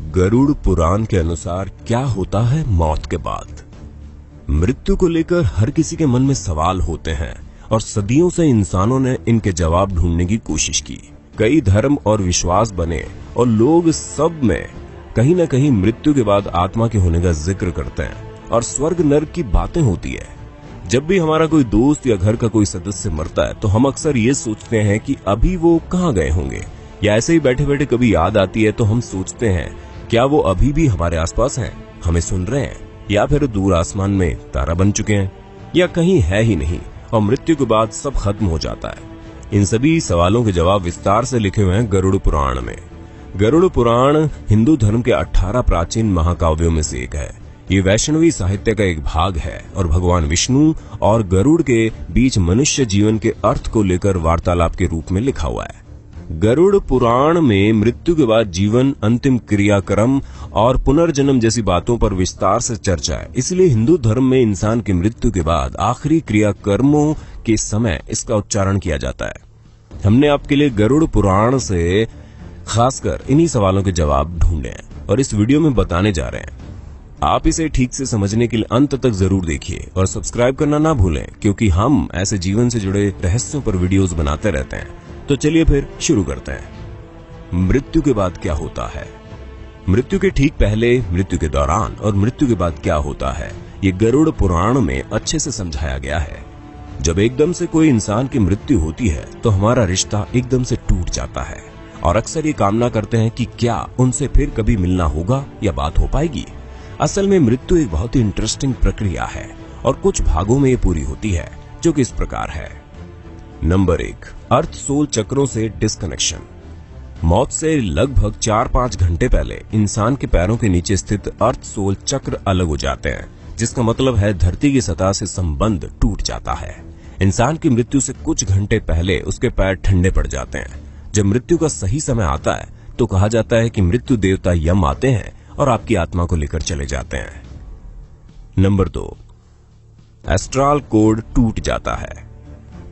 गरुड़ पुराण के अनुसार क्या होता है मौत के बाद। मृत्यु को लेकर हर किसी के मन में सवाल होते हैं और सदियों से इंसानों ने इनके जवाब ढूंढने की कोशिश की। कई धर्म और विश्वास बने और लोग सब में कहीं न कहीं मृत्यु के बाद आत्मा के होने का जिक्र करते हैं और स्वर्ग नर्क की बातें होती है। जब भी हमारा कोई दोस्त या घर का कोई सदस्य मरता है तो हम अक्सर ये सोचते हैं कि अभी वो कहाँ गए होंगे, या ऐसे ही बैठे बैठे कभी याद आती है तो हम सोचते हैं क्या वो अभी भी हमारे आसपास हैं, हमें सुन रहे हैं, या फिर दूर आसमान में तारा बन चुके हैं, या कहीं है ही नहीं और मृत्यु के बाद सब खत्म हो जाता है। इन सभी सवालों के जवाब विस्तार से लिखे हुए हैं गरुड़ पुराण में। गरुड़ पुराण हिंदू धर्म के 18 प्राचीन महाकाव्यों में से एक है। ये वैष्णवी साहित्य का एक भाग है और भगवान विष्णु और गरुड़ के बीच मनुष्य जीवन के अर्थ को लेकर वार्तालाप के रूप में लिखा हुआ है। गरुड़ पुराण में मृत्यु के बाद जीवन, अंतिम क्रियाक्रम और पुनर्जन्म जैसी बातों पर विस्तार से चर्चा है। इसलिए हिंदू धर्म में इंसान की मृत्यु के बाद आखिरी क्रियाकर्मों के समय इसका उच्चारण किया जाता है। हमने आपके लिए गरुड़ पुराण से खासकर इन्हीं सवालों के जवाब ढूंढे हैं और इस वीडियो में बताने जा रहे हैं। आप इसे ठीक से समझने के लिए अंत तक जरूर देखिए और सब्सक्राइब करना ना भूलें, क्योंकि हम ऐसे जीवन से जुड़े रहस्यों पर वीडियोस बनाते रहते हैं। तो चलिए फिर शुरू करते हैं। मृत्यु के बाद क्या होता है। मृत्यु के ठीक पहले, मृत्यु के दौरान और मृत्यु के बाद क्या होता है, ये गरुड़ पुराण में अच्छे से समझाया गया है। जब एकदम से कोई इंसान की मृत्यु होती है तो हमारा रिश्ता एकदम से टूट जाता है और अक्सर ये कामना करते हैं कि क्या उनसे फिर कभी मिलना होगा या बात हो पाएगी। असल में मृत्यु एक बहुत ही इंटरेस्टिंग प्रक्रिया है और कुछ भागों में ये पूरी होती है, जो कि इस प्रकार है। नंबर 1, अर्थ सोल चक्रों से डिस्कनेक्शन। मौत से लगभग 4-5 घंटे पहले इंसान के पैरों के नीचे स्थित अर्थ सोल चक्र अलग हो जाते हैं, जिसका मतलब है धरती की सतह से संबंध टूट जाता है। इंसान की मृत्यु से कुछ घंटे पहले उसके पैर ठंडे पड़ जाते हैं। जब मृत्यु का सही समय आता है तो कहा जाता है कि मृत्यु देवता यम आते हैं और आपकी आत्मा को लेकर चले जाते हैं। नंबर 2, एस्ट्रल कोड टूट जाता है।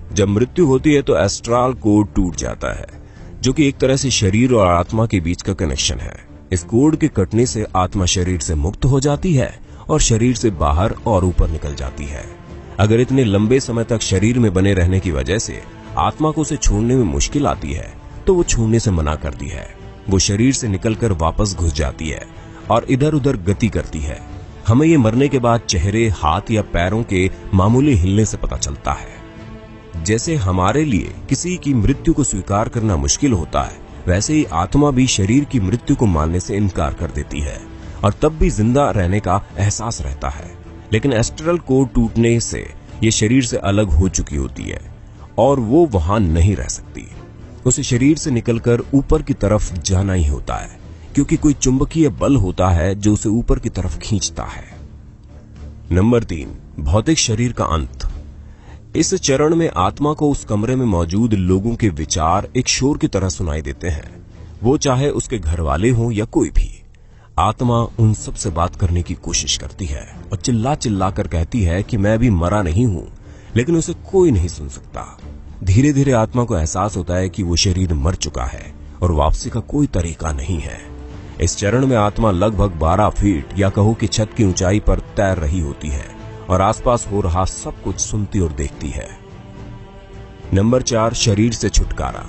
जब मृत्यु होती है तो एस्ट्रल कोड टूट जाता है, जो कि एक तरह से शरीर और आत्मा के बीच का कनेक्शन है। इस कोड के कटने से आत्मा शरीर से मुक्त हो जाती है और शरीर से बाहर और ऊपर निकल जाती है। अगर इतने लंबे समय तक शरीर में बने रहने की वजह से आत्मा को उसे छोड़ने में मुश्किल आती है तो वो छोड़ने से मना करती है। वो शरीर से निकलकर वापस घुस जाती है और इधर उधर गति करती है। हमें ये मरने के बाद चेहरे, हाथ या पैरों के मामूली हिलने से पता चलता है। जैसे हमारे लिए किसी की मृत्यु को स्वीकार करना मुश्किल होता है, वैसे ही आत्मा भी शरीर की मृत्यु को मानने से इनकार कर देती है और तब भी जिंदा रहने का एहसास रहता है। लेकिन एस्ट्रल कोड टूटने से ये शरीर से अलग हो चुकी होती है और वो वहां नहीं रह सकती। उसे शरीर से निकलकर ऊपर की तरफ जाना ही होता है, क्योंकि कोई चुंबकीय बल होता है जो उसे ऊपर की तरफ खींचता है। नंबर 3, भौतिक शरीर का अंत। इस चरण में आत्मा को उस कमरे में मौजूद लोगों के विचार एक शोर की तरह सुनाई देते हैं। वो चाहे उसके घर वाले हों या कोई भी, आत्मा उन सब से बात करने की कोशिश करती है और चिल्ला चिल्ला कर कहती है कि मैं भी मरा नहीं हूं, लेकिन उसे कोई नहीं सुन सकता। धीरे धीरे आत्मा को एहसास होता है कि वो शरीर मर चुका है और वापसी का कोई तरीका नहीं है। इस चरण में आत्मा लगभग 12 फीट या कहो कि छत की ऊंचाई पर तैर रही होती है और आसपास हो रहा सब कुछ सुनती और देखती है। नंबर 4, शरीर से छुटकारा।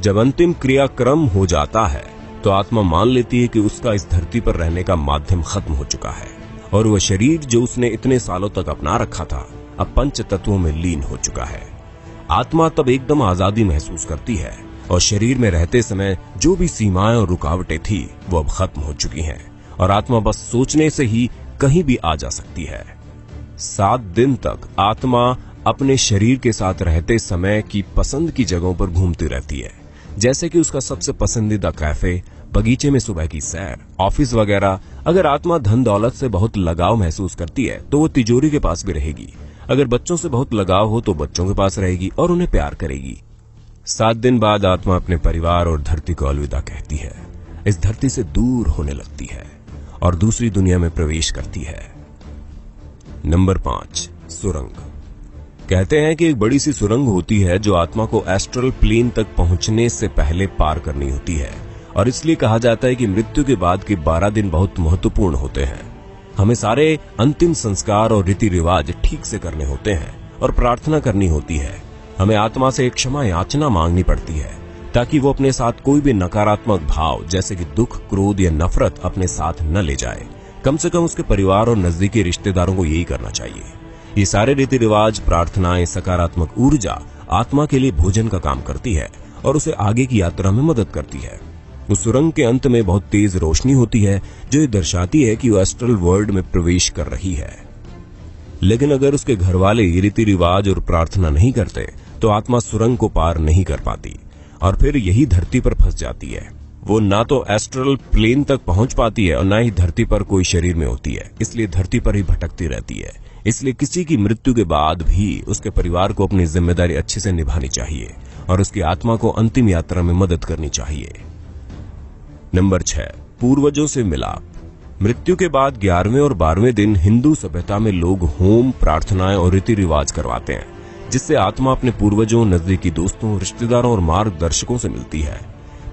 जब अंतिम क्रियाक्रम हो जाता है तो आत्मा मान लेती है कि उसका इस धरती पर रहने का माध्यम खत्म हो चुका है और वह शरीर जो उसने इतने सालों तक अपना रखा था अब पंच तत्वों में लीन हो चुका है। आत्मा तब एकदम आजादी महसूस करती है और शरीर में रहते समय जो भी सीमाएं और रुकावटें थी वो अब खत्म हो चुकी हैं और आत्मा बस सोचने से ही कहीं भी आ जा सकती है। 7 दिन तक आत्मा अपने शरीर के साथ रहते समय की पसंद की जगहों पर घूमती रहती है, जैसे कि उसका सबसे पसंदीदा कैफे, बगीचे में सुबह की सैर, ऑफिस वगैरह। अगर आत्मा धन दौलत से बहुत लगाव महसूस करती है तो वो तिजोरी के पास भी रहेगी। अगर बच्चों से बहुत लगाव हो तो बच्चों के पास रहेगी और उन्हें प्यार करेगी। 7 दिन बाद आत्मा अपने परिवार और धरती को अलविदा कहती है, इस धरती से दूर होने लगती है और दूसरी दुनिया में प्रवेश करती है। नंबर 5, सुरंग। कहते हैं कि एक बड़ी सी सुरंग होती है जो आत्मा को एस्ट्रल प्लेन तक पहुंचने से पहले पार करनी होती है और इसलिए कहा जाता है कि मृत्यु के बाद के 12 दिन बहुत महत्वपूर्ण होते हैं। हमें सारे अंतिम संस्कार और रीति रिवाज ठीक से करने होते हैं और प्रार्थना करनी होती है। हमें आत्मा से क्षमा याचना मांगनी पड़ती है ताकि वो अपने साथ कोई भी नकारात्मक भाव जैसे कि दुख, क्रोध या नफरत अपने साथ न ले जाए। कम से कम उसके परिवार और नजदीकी रिश्तेदारों को यही करना चाहिए। ये सारे रीति रिवाज, प्रार्थनाएं, सकारात्मक ऊर्जा आत्मा के लिए भोजन का काम करती है और उसे आगे की यात्रा में मदद करती है। उस सुरंग के अंत में बहुत तेज रोशनी होती है जो ये दर्शाती है कि वो एस्ट्रल वर्ल्ड में प्रवेश कर रही है। लेकिन अगर उसके घर वाले ये रीति रिवाज और प्रार्थना नहीं करते तो आत्मा सुरंग को पार नहीं कर पाती और फिर यही धरती पर फंस जाती है। वो ना तो एस्ट्रल प्लेन तक पहुंच पाती है और ना ही धरती पर कोई शरीर में होती है, इसलिए धरती पर ही भटकती रहती है। इसलिए किसी की मृत्यु के बाद भी उसके परिवार को अपनी जिम्मेदारी अच्छे से निभानी चाहिए और उसकी आत्मा को अंतिम यात्रा में मदद करनी चाहिए। नंबर 6, पूर्वजों से मिलाप। मृत्यु के बाद 11वें और 12वें दिन हिंदू सभ्यता में लोग होम, प्रार्थनाएं और रीति रिवाज करवाते हैं, जिससे आत्मा अपने पूर्वजों, नजदीकी दोस्तों, रिश्तेदारों और मार्गदर्शकों से मिलती है।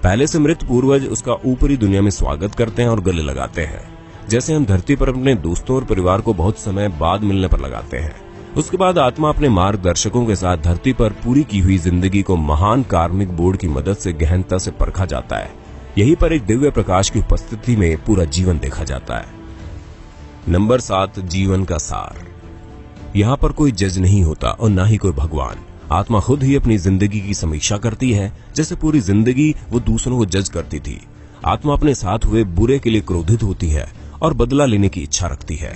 पहले से मृत पूर्वज उसका ऊपरी दुनिया में स्वागत करते हैं और गले लगाते हैं, जैसे हम धरती पर अपने दोस्तों और परिवार को बहुत समय बाद मिलने पर लगाते हैं। उसके बाद आत्मा अपने मार्गदर्शकों के साथ धरती पर पूरी की हुई जिंदगी को महान कार्मिक बोर्ड की मदद से गहनता से परखा जाता है। यहीं पर एक दिव्य प्रकाश की उपस्थिति में पूरा जीवन देखा जाता है। नंबर 7, जीवन का सार। यहाँ पर कोई जज नहीं होता और ना ही कोई भगवान। आत्मा खुद ही अपनी जिंदगी की समीक्षा करती है, जैसे पूरी जिंदगी वो दूसरों को जज करती थी। आत्मा अपने साथ हुए बुरे के लिए क्रोधित होती है और बदला लेने की इच्छा रखती है।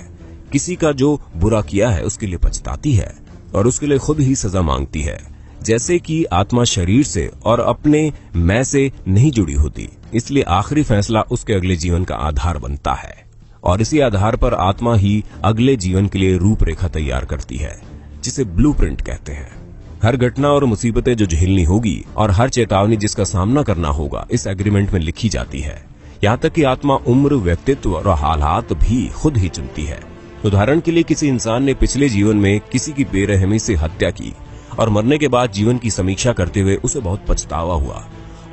किसी का जो बुरा किया है उसके लिए पछताती है और उसके लिए खुद ही सजा मांगती है। जैसे कि आत्मा शरीर से और अपने मैं से नहीं जुड़ी होती, इसलिए आखिरी फैसला उसके अगले जीवन का आधार बनता है और इसी आधार पर आत्मा ही अगले जीवन के लिए रूपरेखा तैयार करती है, जिसे ब्लूप्रिंट कहते हैं। हर घटना और मुसीबतें जो झेलनी होगी और हर चेतावनी जिसका सामना करना होगा इस एग्रीमेंट में लिखी जाती है। यहाँ तक कि आत्मा उम्र, व्यक्तित्व और हालात भी खुद ही चुनती है। उदाहरण के लिए किसी इंसान ने पिछले जीवन में किसी की बेरहमी से हत्या की और मरने के बाद जीवन की समीक्षा करते हुए उसे बहुत पछतावा हुआ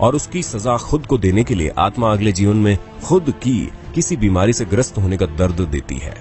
और उसकी सजा खुद को देने के लिए आत्मा अगले जीवन में खुद की किसी बीमारी से ग्रस्त होने का दर्द देती है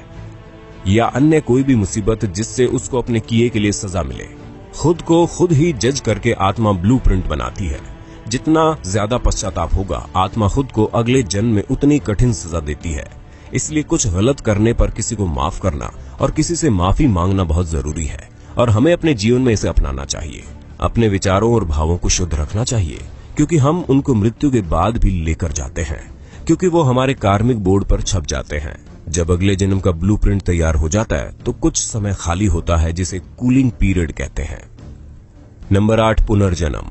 या अन्य कोई भी मुसीबत जिससे उसको अपने किए के लिए सजा मिले। खुद को खुद ही जज करके आत्मा ब्लूप्रिंट बनाती है। जितना ज्यादा पश्चाताप होगा, आत्मा खुद को अगले जन्म में उतनी कठिन सजा देती है। इसलिए कुछ गलत करने पर किसी को माफ करना और किसी से माफी मांगना बहुत जरूरी है और हमें अपने जीवन में इसे अपनाना चाहिए। अपने विचारों और भावों को शुद्ध रखना चाहिए, क्योंकि हम उनको मृत्यु के बाद भी लेकर जाते हैं, क्योंकि वो हमारे कार्मिक बोर्ड पर छप जाते हैं। जब अगले जन्म का ब्लूप्रिंट तैयार हो जाता है तो कुछ समय खाली होता है, जिसे कूलिंग पीरियड कहते हैं। नंबर 8, पुनर्जन्म।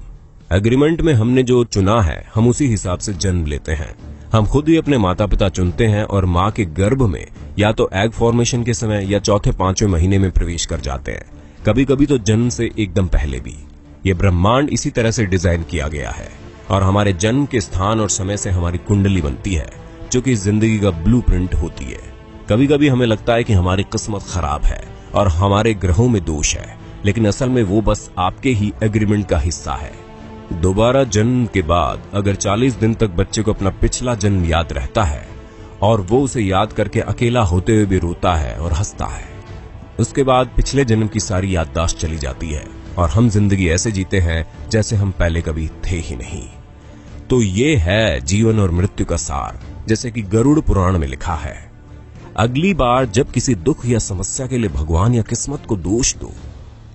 एग्रीमेंट में हमने जो चुना है हम उसी हिसाब से जन्म लेते हैं। हम खुद ही अपने माता पिता चुनते हैं और माँ के गर्भ में या तो एग फॉर्मेशन के समय या चौथे 5वें महीने में प्रवेश कर जाते हैं, कभी कभी तो जन्म से एकदम पहले भी। ये ब्रह्मांड इसी तरह से डिजाइन किया गया है और हमारे जन्म के स्थान और समय से हमारी कुंडली बनती है, जो कि जिंदगी का ब्लूप्रिंट होती है। कभी कभी हमें लगता है कि हमारी किस्मत खराब है और हमारे ग्रहों में दोष है, लेकिन असल में वो बस आपके ही एग्रीमेंट का हिस्सा है। दोबारा जन्म के बाद अगर 40 दिन तक बच्चे को अपना पिछला जन्म याद रहता है और वो उसे याद करके अकेला होते हुए भी रोता है और हंसता है, उसके बाद पिछले जन्म की सारी याददाश्त चली जाती है और हम जिंदगी ऐसे जीते हैं जैसे हम पहले कभी थे ही नहीं। तो ये है जीवन और मृत्यु का सार, जैसे कि गरुड़ पुराण में लिखा है। अगली बार जब किसी दुख या समस्या के लिए भगवान या किस्मत को दोष दो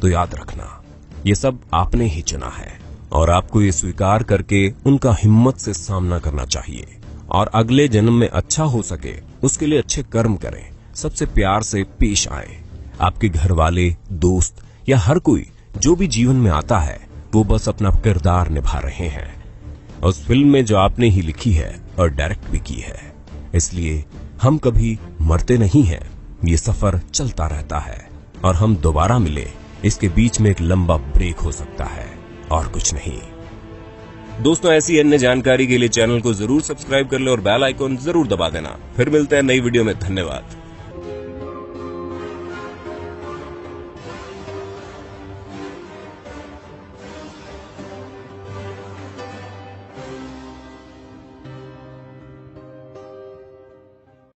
तो याद रखना ये सब आपने ही चुना है और आपको ये स्वीकार करके उनका हिम्मत से सामना करना चाहिए और अगले जन्म में अच्छा हो सके उसके लिए अच्छे कर्म करें, सबसे प्यार से पेश आए। आपके घर वाले, दोस्त या हर कोई जो भी जीवन में आता है वो बस अपना किरदार निभा रहे हैं उस फिल्म में जो आपने ही लिखी है और डायरेक्ट भी की है। इसलिए हम कभी मरते नहीं हैं, ये सफर चलता रहता है और हम दोबारा मिले, इसके बीच में एक लंबा ब्रेक हो सकता है और कुछ नहीं। दोस्तों, ऐसी अन्य जानकारी के लिए चैनल को जरूर सब्सक्राइब कर ले और बेल आइकॉन जरूर दबा देना। फिर मिलते हैं नई वीडियो में। धन्यवाद।